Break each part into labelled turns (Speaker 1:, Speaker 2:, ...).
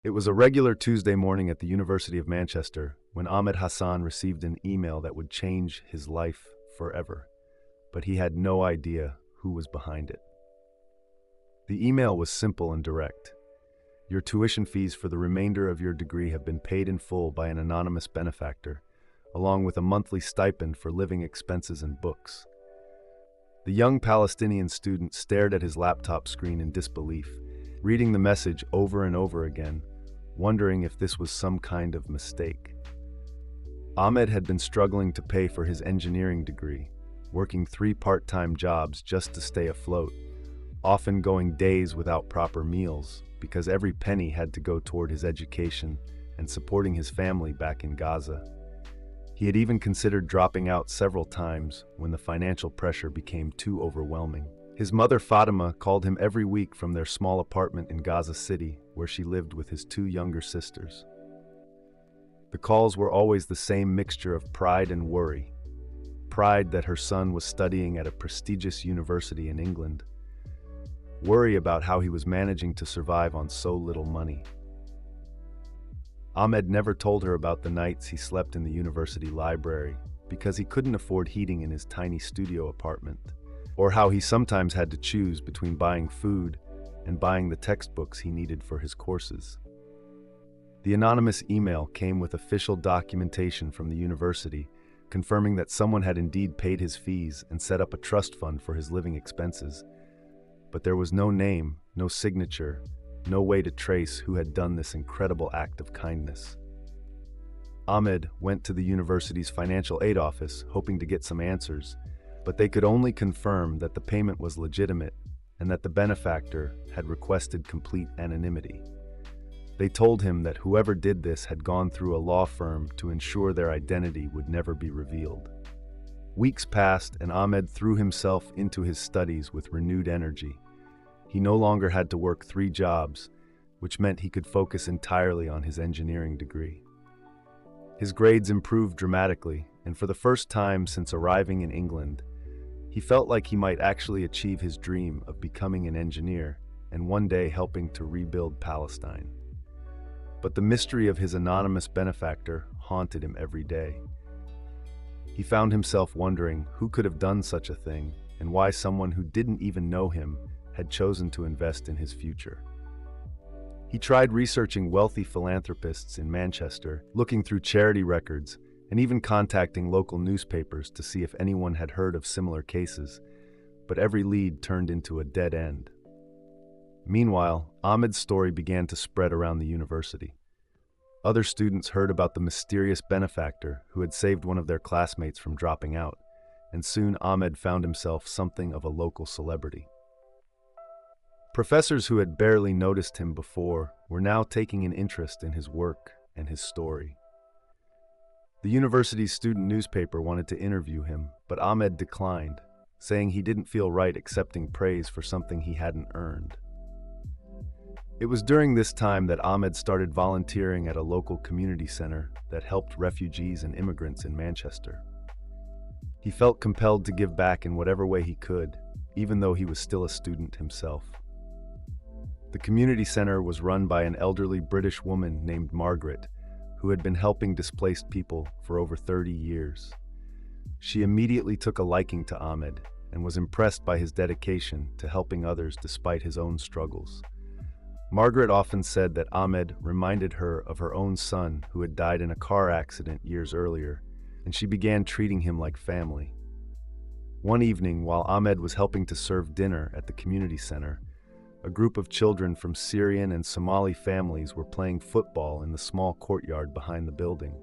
Speaker 1: It was a regular Tuesday morning at the University of Manchester when Ahmed Hassan received an email that would change his life forever, but he had no idea who was behind it. The email was simple and direct. Your tuition fees for the remainder of your degree have been paid in full by an anonymous benefactor, along with a monthly stipend for living expenses and books. The young Palestinian student stared at his laptop screen in disbelief, reading the message over and over again, wondering if this was some kind of mistake. Ahmed had been struggling to pay for his engineering degree, working 3 part-time jobs just to stay afloat, often going days without proper meals because every penny had to go toward his education and supporting his family back in Gaza. He had even considered dropping out several times when the financial pressure became too overwhelming. His mother Fatima called him every week from their small apartment in Gaza City, where she lived with his 2 younger sisters. The calls were always the same mixture of pride and worry. Pride that her son was studying at a prestigious university in England. Worry about how he was managing to survive on so little money. Ahmed never told her about the nights he slept in the university library because he couldn't afford heating in his tiny studio apartment, or how he sometimes had to choose between buying food and buying the textbooks he needed for his courses. The anonymous email came with official documentation from the university, confirming that someone had indeed paid his fees and set up a trust fund for his living expenses. But there was no name, no signature, no way to trace who had done this incredible act of kindness. Ahmed went to the university's financial aid office, hoping to get some answers, but they could only confirm that the payment was legitimate and that the benefactor had requested complete anonymity. They told him that whoever did this had gone through a law firm to ensure their identity would never be revealed. Weeks passed and Ahmed threw himself into his studies with renewed energy. He no longer had to work 3 jobs, which meant he could focus entirely on his engineering degree. His grades improved dramatically, and for the first time since arriving in England, he felt like he might actually achieve his dream of becoming an engineer and one day helping to rebuild Palestine. But the mystery of his anonymous benefactor haunted him every day. He found himself wondering who could have done such a thing and why someone who didn't even know him had chosen to invest in his future. He tried researching wealthy philanthropists in Manchester, looking through charity records, and even contacting local newspapers to see if anyone had heard of similar cases, but every lead turned into a dead end. Meanwhile, Ahmed's story began to spread around the university. Other students heard about the mysterious benefactor who had saved one of their classmates from dropping out, and soon Ahmed found himself something of a local celebrity. Professors who had barely noticed him before were now taking an interest in his work and his story. The university's student newspaper wanted to interview him, but Ahmed declined, saying he didn't feel right accepting praise for something he hadn't earned. It was during this time that Ahmed started volunteering at a local community center that helped refugees and immigrants in Manchester. He felt compelled to give back in whatever way he could, even though he was still a student himself. The community center was run by an elderly British woman named Margaret, who had been helping displaced people for over 30 years. She immediately took a liking to Ahmed and was impressed by his dedication to helping others despite his own struggles. Margaret often said that Ahmed reminded her of her own son who had died in a car accident years earlier, and she began treating him like family. One evening, while Ahmed was helping to serve dinner at the community center, a group of children from Syrian and Somali families were playing football in the small courtyard behind the building.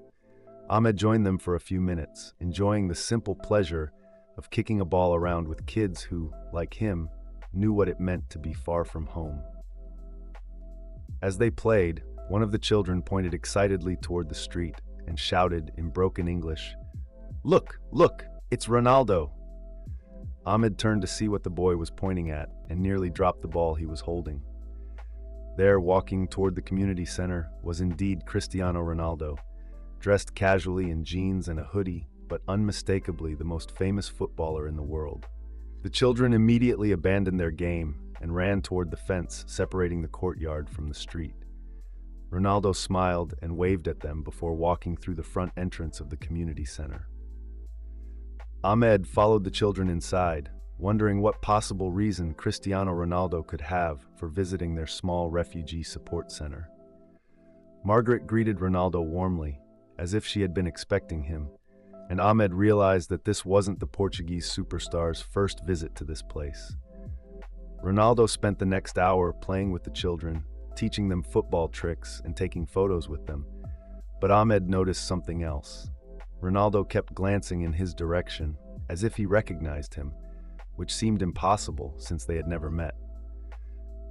Speaker 1: Ahmed joined them for a few minutes, enjoying the simple pleasure of kicking a ball around with kids who, like him, knew what it meant to be far from home. As they played, one of the children pointed excitedly toward the street and shouted in broken English, "Look, look, it's Ronaldo!" Ahmed turned to see what the boy was pointing at and nearly dropped the ball he was holding. There, walking toward the community center, was indeed Cristiano Ronaldo, dressed casually in jeans and a hoodie, but unmistakably the most famous footballer in the world. The children immediately abandoned their game and ran toward the fence separating the courtyard from the street. Ronaldo smiled and waved at them before walking through the front entrance of the community center. Ahmed followed the children inside, wondering what possible reason Cristiano Ronaldo could have for visiting their small refugee support center. Margaret greeted Ronaldo warmly, as if she had been expecting him, and Ahmed realized that this wasn't the Portuguese superstar's first visit to this place. Ronaldo spent the next hour playing with the children, teaching them football tricks and taking photos with them, but Ahmed noticed something else. Ronaldo kept glancing in his direction, as if he recognized him, which seemed impossible since they had never met.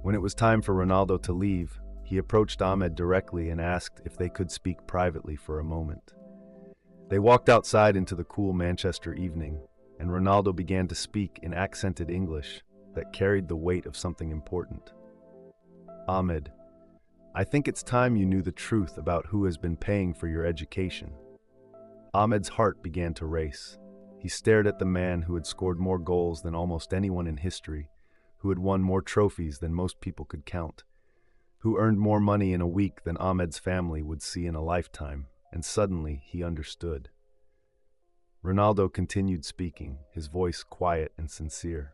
Speaker 1: When it was time for Ronaldo to leave, he approached Ahmed directly and asked if they could speak privately for a moment. They walked outside into the cool Manchester evening, and Ronaldo began to speak in accented English that carried the weight of something important. "Ahmed, I think it's time you knew the truth about who has been paying for your education." Ahmed's heart began to race. He stared at the man who had scored more goals than almost anyone in history, who had won more trophies than most people could count, who earned more money in a week than Ahmed's family would see in a lifetime, and suddenly he understood. Ronaldo continued speaking, his voice quiet and sincere.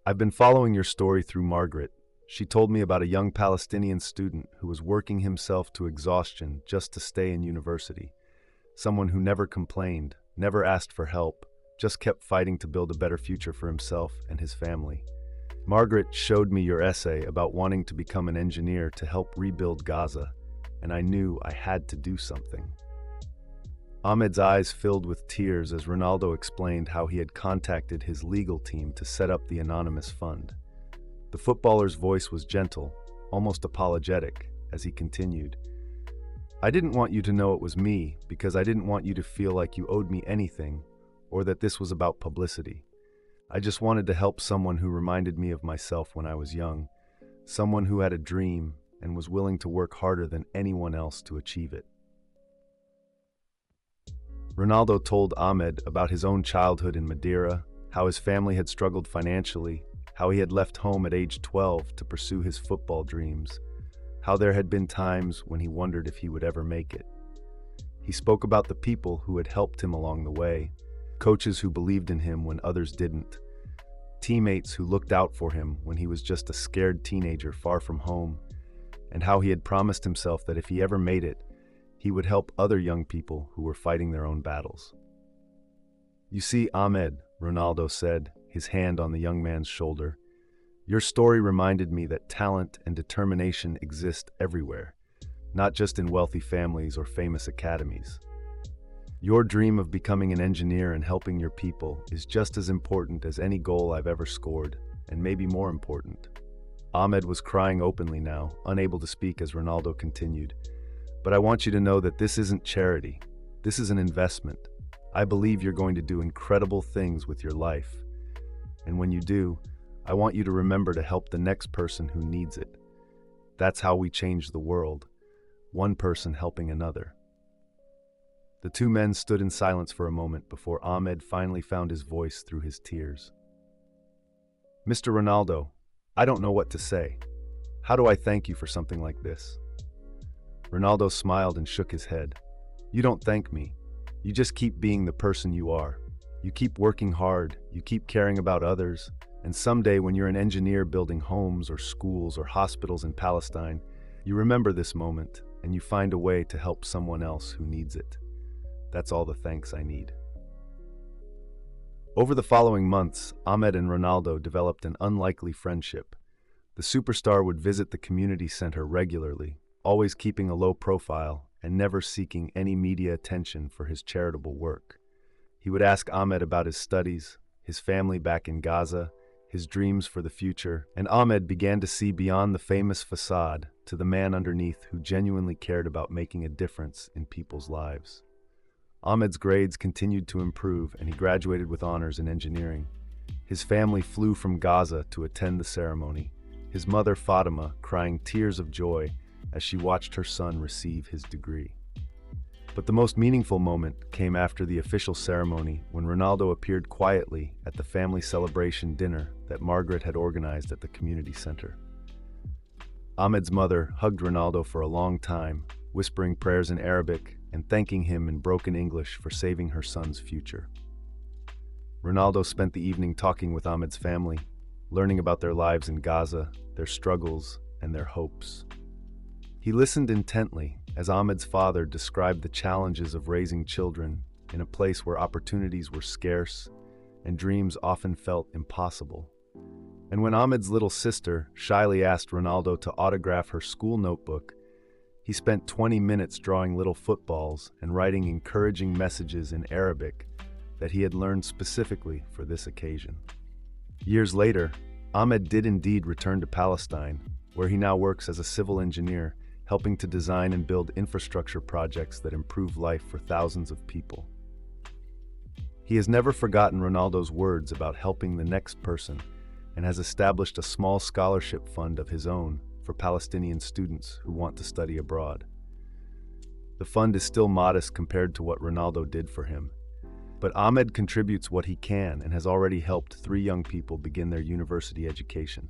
Speaker 1: "I've been following your story through Margaret. She told me about a young Palestinian student who was working himself to exhaustion just to stay in university. Someone who never complained, never asked for help, just kept fighting to build a better future for himself and his family. Margaret showed me your essay about wanting to become an engineer to help rebuild Gaza, and I knew I had to do something." Ahmed's eyes filled with tears as Ronaldo explained how he had contacted his legal team to set up the anonymous fund. The footballer's voice was gentle, almost apologetic, as he continued, "I didn't want you to know it was me because I didn't want you to feel like you owed me anything or that this was about publicity. I just wanted to help someone who reminded me of myself when I was young, someone who had a dream and was willing to work harder than anyone else to achieve it." Ronaldo told Ahmed about his own childhood in Madeira, how his family had struggled financially, how he had left home at age 12 to pursue his football dreams, how there had been times when he wondered if he would ever make it. He spoke about the people who had helped him along the way, coaches who believed in him when others didn't, teammates who looked out for him when he was just a scared teenager far from home, and how he had promised himself that if he ever made it, he would help other young people who were fighting their own battles. "You see, Ahmed," Ronaldo said, his hand on the young man's shoulder, "your story reminded me that talent and determination exist everywhere, not just in wealthy families or famous academies. Your dream of becoming an engineer and helping your people is just as important as any goal I've ever scored, and maybe more important." Ahmed was crying openly now, unable to speak as Ronaldo continued, "But I want you to know that this isn't charity. This is an investment. I believe you're going to do incredible things with your life. And when you do, I want you to remember to help the next person who needs it. That's how we change the world, one person helping another." The two men stood in silence for a moment before Ahmed finally found his voice through his tears. "Mr. Ronaldo, I don't know what to say. How do I thank you for something like this?" Ronaldo smiled and shook his head. "You don't thank me. You just keep being the person you are. You keep working hard, you keep caring about others, and someday when you're an engineer building homes or schools or hospitals in Palestine, you remember this moment and you find a way to help someone else who needs it. That's all the thanks I need." Over the following months, Ahmed and Ronaldo developed an unlikely friendship. The superstar would visit the community center regularly, always keeping a low profile and never seeking any media attention for his charitable work. He would ask Ahmed about his studies, his family back in Gaza, his dreams for the future, and Ahmed began to see beyond the famous facade to the man underneath who genuinely cared about making a difference in people's lives. Ahmed's grades continued to improve and he graduated with honors in engineering. His family flew from Gaza to attend the ceremony, his mother Fatima crying tears of joy as she watched her son receive his degree. But the most meaningful moment came after the official ceremony when Ronaldo appeared quietly at the family celebration dinner that Margaret had organized at the community center. Ahmed's mother hugged Ronaldo for a long time, whispering prayers in Arabic and thanking him in broken English for saving her son's future. Ronaldo spent the evening talking with Ahmed's family, learning about their lives in Gaza, their struggles, and their hopes. He listened intently as Ahmed's father described the challenges of raising children in a place where opportunities were scarce and dreams often felt impossible. And when Ahmed's little sister shyly asked Ronaldo to autograph her school notebook, he spent 20 minutes drawing little footballs and writing encouraging messages in Arabic that he had learned specifically for this occasion. Years later, Ahmed did indeed return to Palestine, where he now works as a civil engineer, helping to design and build infrastructure projects that improve life for thousands of people. He has never forgotten Ronaldo's words about helping the next person and has established a small scholarship fund of his own for Palestinian students who want to study abroad. The fund is still modest compared to what Ronaldo did for him, but Ahmed contributes what he can and has already helped 3 young people begin their university education.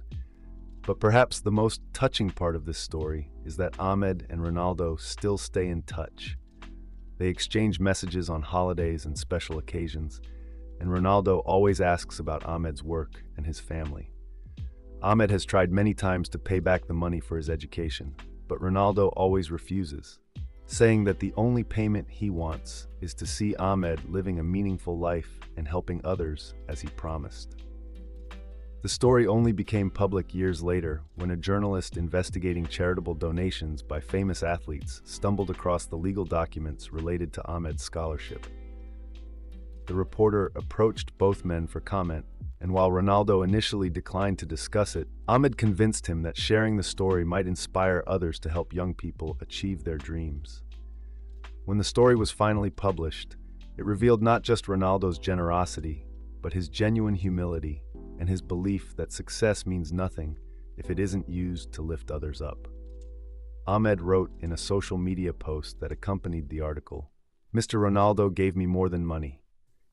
Speaker 1: But perhaps the most touching part of this story is that Ahmed and Ronaldo still stay in touch. They exchange messages on holidays and special occasions, and Ronaldo always asks about Ahmed's work and his family. Ahmed has tried many times to pay back the money for his education, but Ronaldo always refuses, saying that the only payment he wants is to see Ahmed living a meaningful life and helping others as he promised. The story only became public years later when a journalist investigating charitable donations by famous athletes stumbled across the legal documents related to Ahmed's scholarship. The reporter approached both men for comment, and while Ronaldo initially declined to discuss it, Ahmed convinced him that sharing the story might inspire others to help young people achieve their dreams. When the story was finally published, it revealed not just Ronaldo's generosity, but his genuine humility and his belief that success means nothing if it isn't used to lift others up. Ahmed wrote in a social media post that accompanied the article, "Mr. Ronaldo gave me more than money.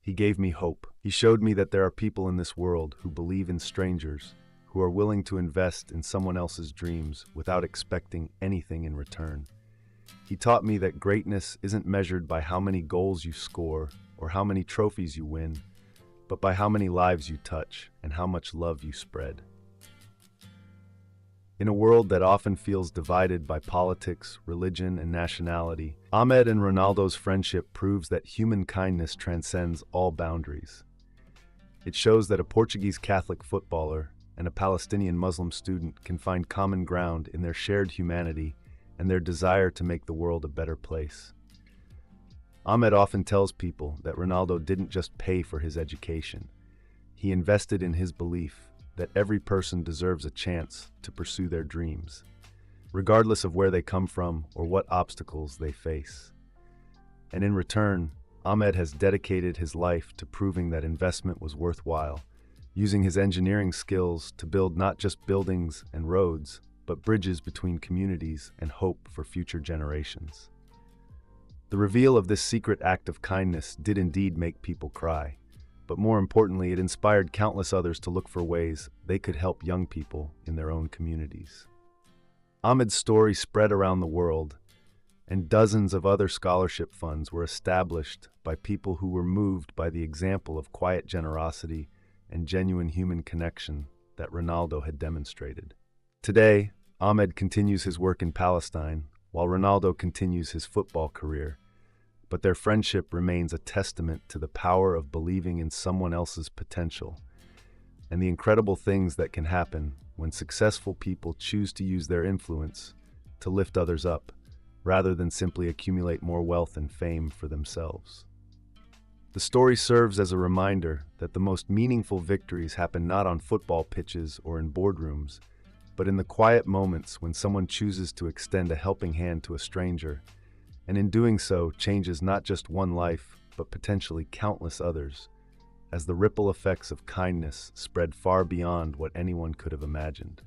Speaker 1: He gave me hope. He showed me that there are people in this world who believe in strangers, who are willing to invest in someone else's dreams without expecting anything in return. He taught me that greatness isn't measured by how many goals you score or how many trophies you win, but by how many lives you touch and how much love you spread." In a world that often feels divided by politics, religion, and nationality, Ahmed and Ronaldo's friendship proves that human kindness transcends all boundaries. It shows that a Portuguese Catholic footballer and a Palestinian Muslim student can find common ground in their shared humanity and their desire to make the world a better place. Ahmed often tells people that Ronaldo didn't just pay for his education. He invested in his belief that every person deserves a chance to pursue their dreams, regardless of where they come from or what obstacles they face. And in return, Ahmed has dedicated his life to proving that investment was worthwhile, using his engineering skills to build not just buildings and roads, but bridges between communities and hope for future generations. The reveal of this secret act of kindness did indeed make people cry, but more importantly, it inspired countless others to look for ways they could help young people in their own communities. Ahmed's story spread around the world, and dozens of other scholarship funds were established by people who were moved by the example of quiet generosity and genuine human connection that Ronaldo had demonstrated. Today, Ahmed continues his work in Palestine, while Ronaldo continues his football career, but their friendship remains a testament to the power of believing in someone else's potential and the incredible things that can happen when successful people choose to use their influence to lift others up, rather than simply accumulate more wealth and fame for themselves. The story serves as a reminder that the most meaningful victories happen not on football pitches or in boardrooms, but in the quiet moments when someone chooses to extend a helping hand to a stranger, and in doing so changes not just one life, but potentially countless others, as the ripple effects of kindness spread far beyond what anyone could have imagined.